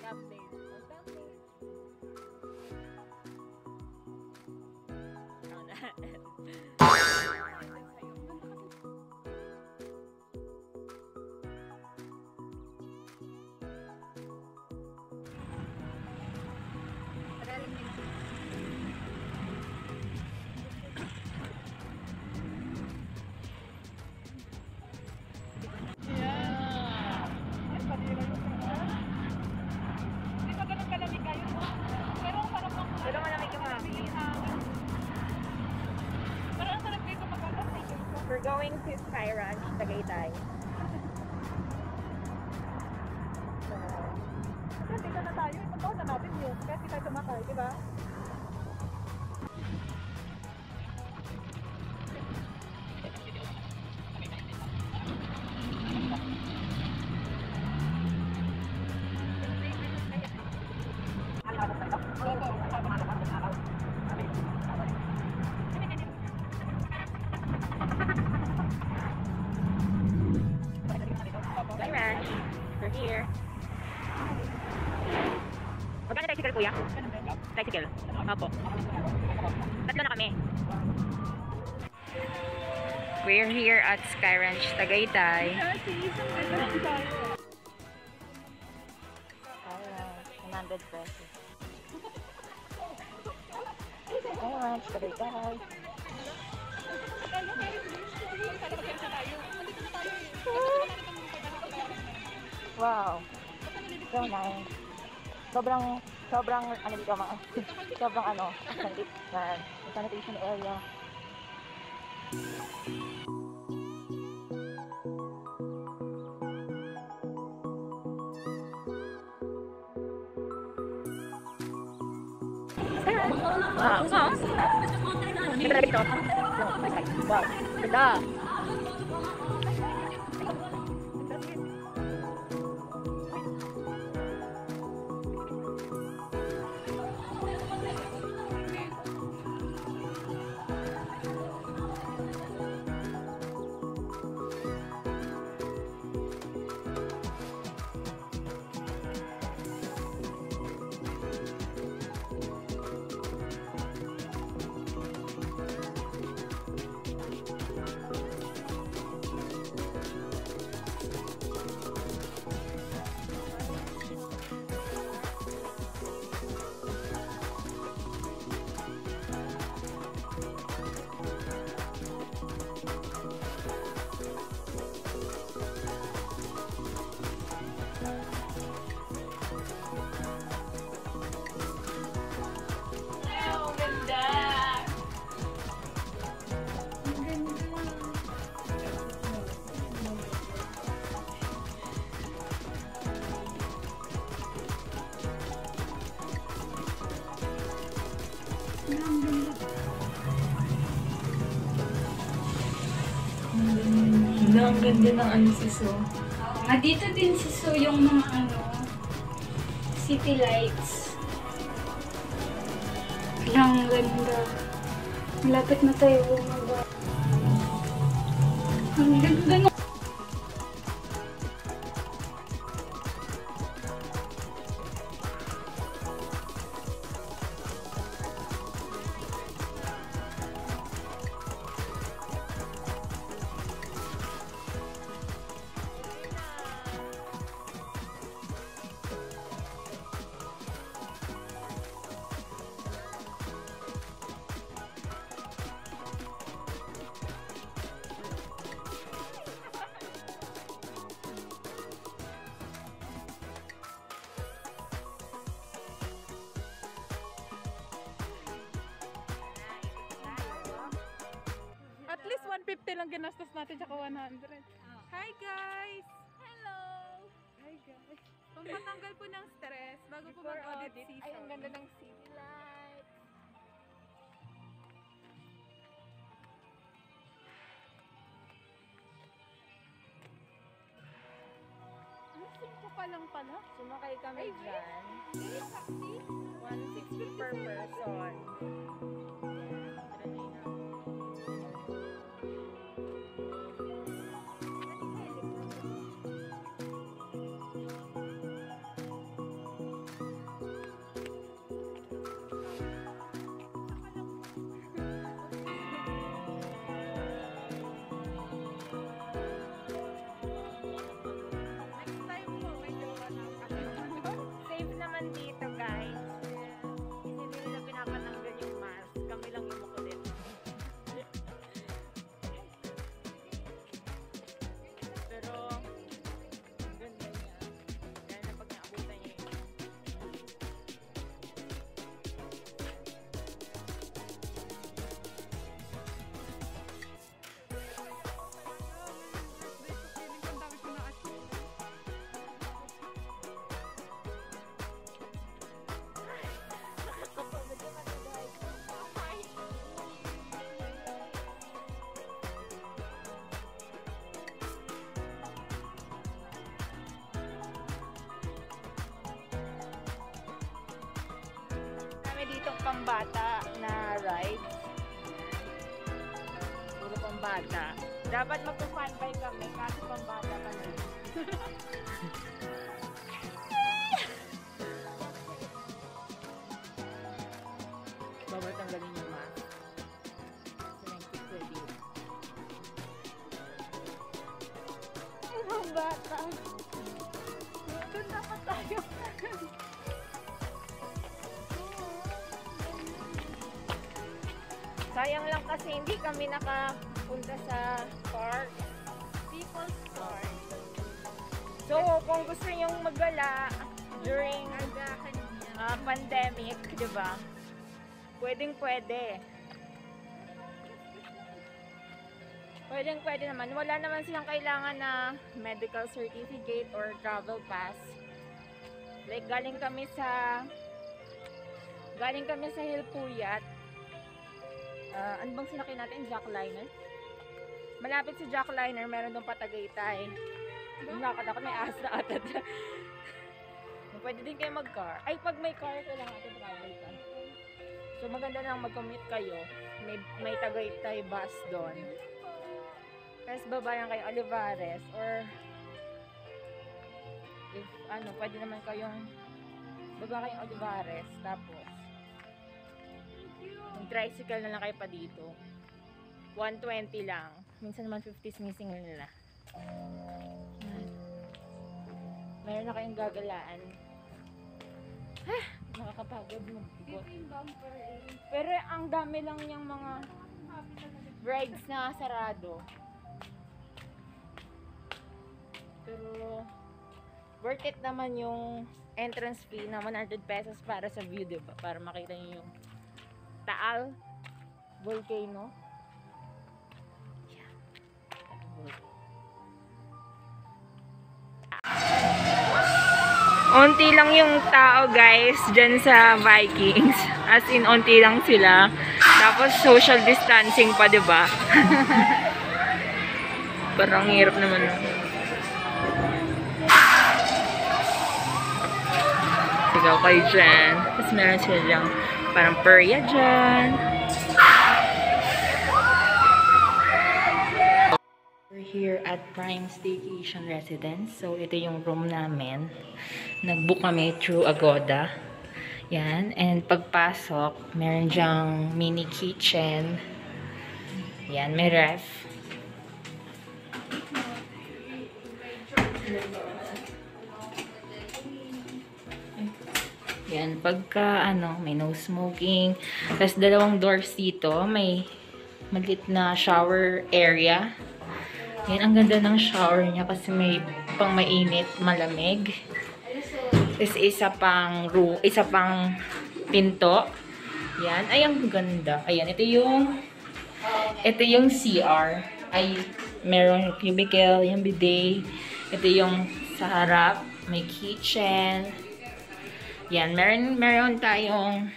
thumbnail. We're going to Sky Ranch, Tagaytay. Dito na tayo. Ipagawa na natin yun. Kasi tayo tumakay, di ba? We're here. Magkano tricycle, kuya? Tricycle. Opo. Tatlo na kami. We're here at Sky Ranch, Tagaytay. 100 pesos. Sky Ranch, Tagaytay. Wow. So nice. Sobrang ano dito mga sobrang ano, sanitation area. Wow. Dito. Wow. Ganda. Ang ganda ng ano si So. Dito din si So yung mga ano, city lights. Ang ganda. Malapit na tayo bumaba. Ang ganda ng At least 150 lang ginastos natin tsaka 100. Hi guys! Hello! Hi guys! Pampatanggal po ng stress bago po mag-audit season. Ay, ang ganda ng city lights. Ano pa lang pala? Sumakay kami dyan. 160 per person. pambata na rides. Puro pambata. Dapat magpa-fanbay kami kasi pambata kami. Bawal tanggalin yung mask. So, nagkikuli. Ibang bata. Doon dapat tayo. Sayang lang kasi hindi kami nakapunta sa park. People's Park. So, kung gusto nyong maggala during pandemic, di ba? Pwedeng pwede. Pwedeng pwede naman. Wala naman silang kailangan na medical certificate or travel pass. Like, galing kami sa Hilpuyat. Ano bang sinakay natin? Jackliner? Malapit sa Jackliner, meron doon Patagaytay. Yung nakatakot, may asa ata. Pwede din kayo mag-car. Ay, pag may car, kailangan natin travel ka. So, maganda lang mag-commute kayo. May Tagaytay bus doon. Tapos babayan kayo Olivares. Or, if pwede naman kayong baba kayong Olivares. Tapos, tricycle na lang kayo pa dito. 120 lang. Minsan naman 50s missing nila. Meron na kayong gagalaan. Nakakapagod mag-ikot. Pero ang dami lang yung mga rides na sarado. Pero worth it naman yung entrance fee na 100 pesos para sa view, diba? Para makita niyo yung Taal Volcano. Yeah. Unti lang yung tao, guys, dyan sa Vikings. As in, unti lang sila. Tapos, social distancing pa, diba? Parang hirap naman. Sigaw kayo dyan. Tapos, meron sila lang parang perya dyan. We're here at Prime Staycation Residence. So, ito yung room namin. Nag-book kami through Agoda. Yan. And pagpasok, meron dyang mini kitchen. Yan. May ref. Yan, pagka may no smoking. Tapos dalawang doors dito, may maliit na shower area. Yan, ang ganda ng shower niya kasi may pang mainit, malamig. Tapos isa pang pinto. Yan, ay ang ganda. Ayan, ito yung CR. Ay, meron cubicle, yung bidet. Ito yung sa harap, may kitchen. Yan, meron tayong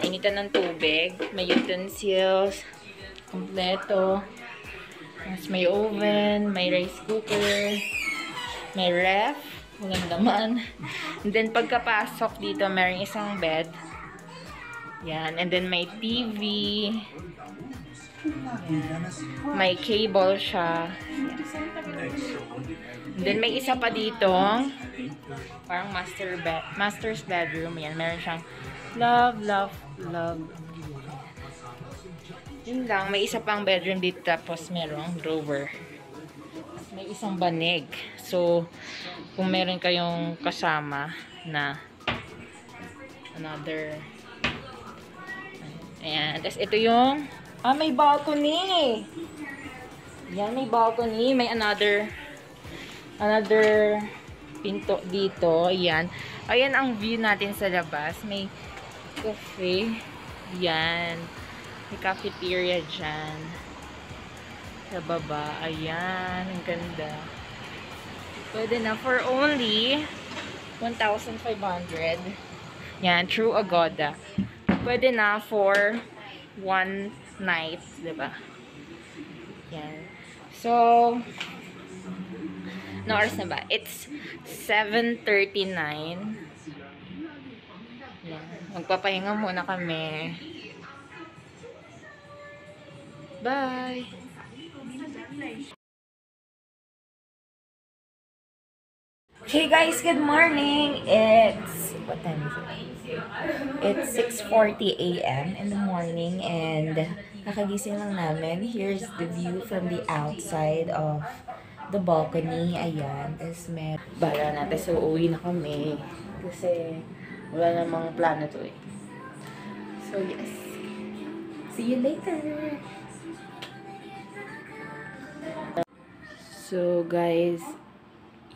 initan ng tubig, may utensils, kompleto. Mas may oven, may rice cooker, may ref, walang laman. And then pagkapasok dito, meron isang bed. Yan, and then may TV. Yan. May cable siya. And then may isa pa dito, parang master's bedroom. Yan, meron siyang love. Yun lang, may isa pang bedroom dito, tapos merong drawer. May isang banig. So, kung meron kayong kasama na another. Ayan, tapos ito yung may balcony. Yan, may balcony. May another pinto dito. Ayan. Ayan ang view natin sa labas. May cafe. Yan. May cafeteria dyan. Sa baba. Ayan. Ang ganda. Pwede na for only 1,500. Yan. Through Agoda. Pwede na for one night. Diba? Yan. So, no oras na ba? It's 7:39. Yan. Magpapahinga muna kami. Bye! Hey guys, good morning! What time is it? It's 6:40 a.m. in the morning and nakagising lang namin. Here's the view from the outside of the balcony. Ayan. Tapos may bala natin. So, uwi na kami. Kasi wala namang plano to eh. So, yes. See you later! So, guys,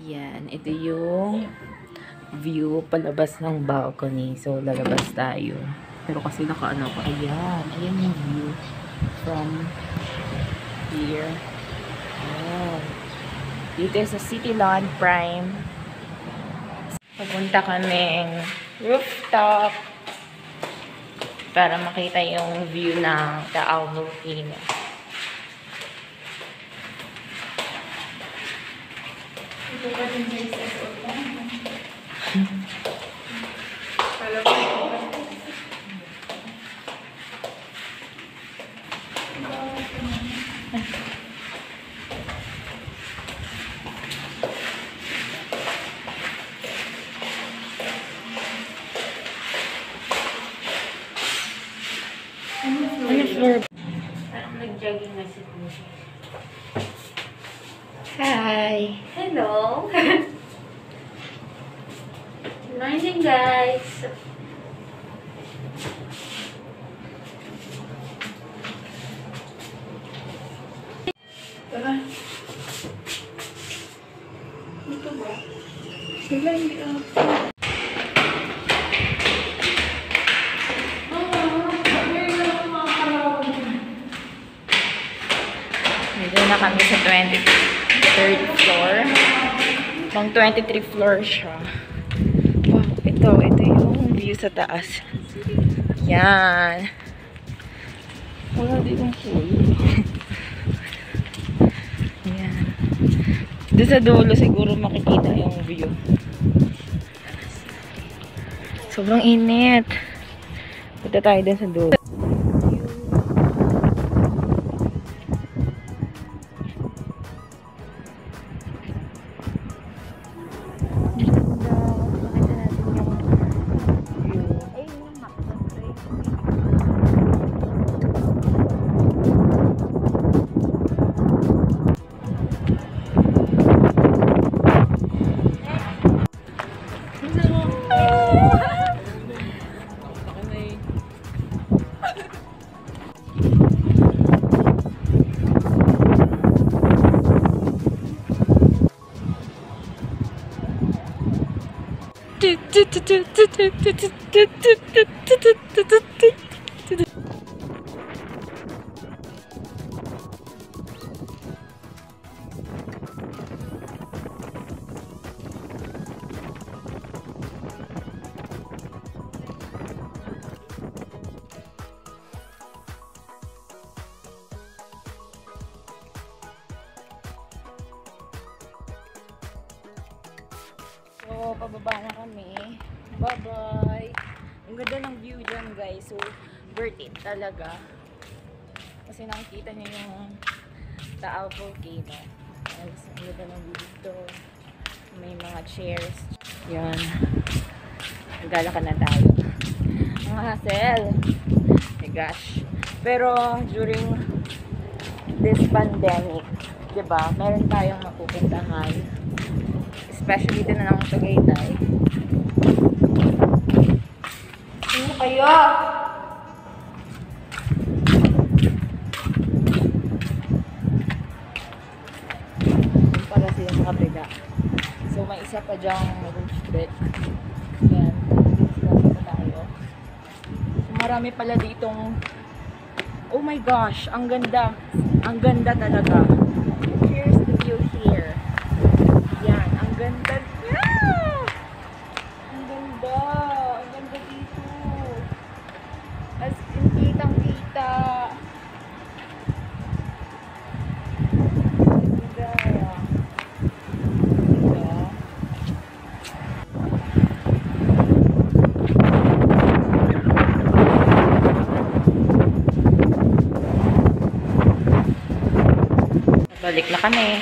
yan. Ito yung view palabas ng balcony. So, lalabas tayo. Pero kasi nakaano ko. Ayan. Ayan yung view from here. Ayan. Dito sa City Lawn Prime. Papunta kaming rooftop para makita yung view ng Taal Volcano. Ito pa din guys sa sopa. Ano floor? Parang nag-jogging na si Kuya. Hi! Hello! Good morning guys! Tara. Dito ba? Sila hindi ako. Dito na kami sa 23rd floor. Pang 23 floor siya. Wow, ito yung view sa taas. Yan. Wala ditong pool. Yan. Doon sa dulo siguro makikita yung view. Sobrang init. Punta tayo din sa dulo. So, pababa na kami. Bye-bye! Ang ganda ng view dyan, guys. So, worth it talaga. Kasi nakikita niyo yung Taal Volcano. Ang ganda ng view dito. May mga chairs. Yan. Naglalakad na tayo. Ang hassle. My gosh. Pero, during this pandemic, diba, meron tayong mapupuntahan. Especially dito na lang sa Tagaytay. Ano kaya? Para sila sa kabila. So may isa pa dyang lunch break. Ayan. Dito pa tayo. So, marami pala ditong, oh my gosh, ang ganda. Ang ganda talaga. Here's the view here. Yan, ang ganda. Yeah! Ang ganda. Ang ganda dito. As in, kitang-kita. Ang ganda. Diba? Balik na kami.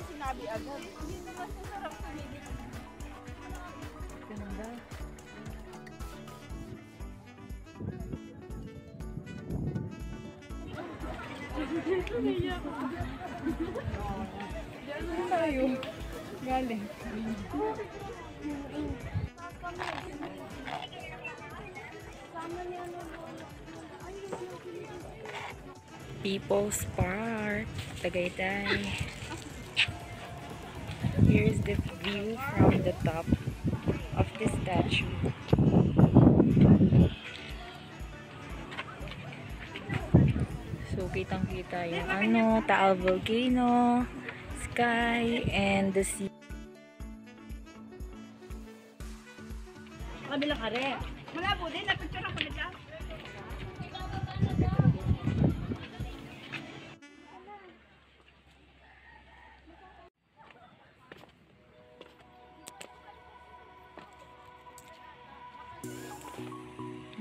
Sinabi agad. Hindi naman masarap sa minute. Ganda. Diyan tayo. Galing. People's Park, Tagaytay. Here's the view from the top of the statue. So, kitang-kita yung Taal Volcano, sky, and the sea. Kabilang kare. Wala po din. Napicture ako nila.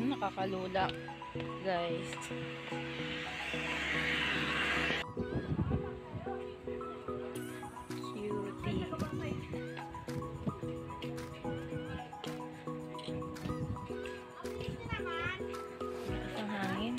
Nakakalula, guys. Cutie. Ang hangin.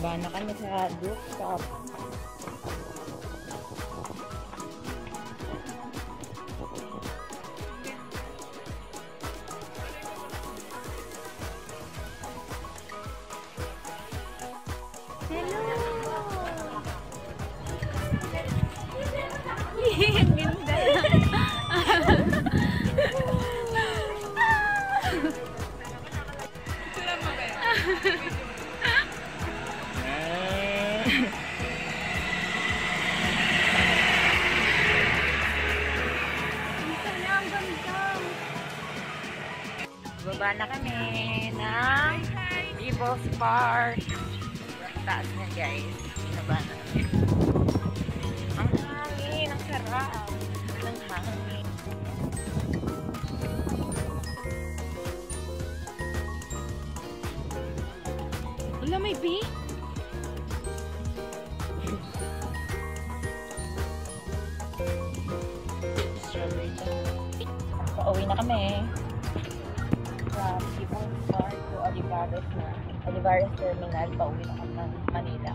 Baba na kami sa rooftop. Ang ganda. Sila mo ba? Baba na kami ng People's Park. Taas na, guys. Baba na kami. Ang hangin, ang sarap ng hangin. Wala, may bee? Strawberry. pauwi na kami. From Cebu Park to Olivares na. Olivares Terminal, pauwi na kami ng Manila.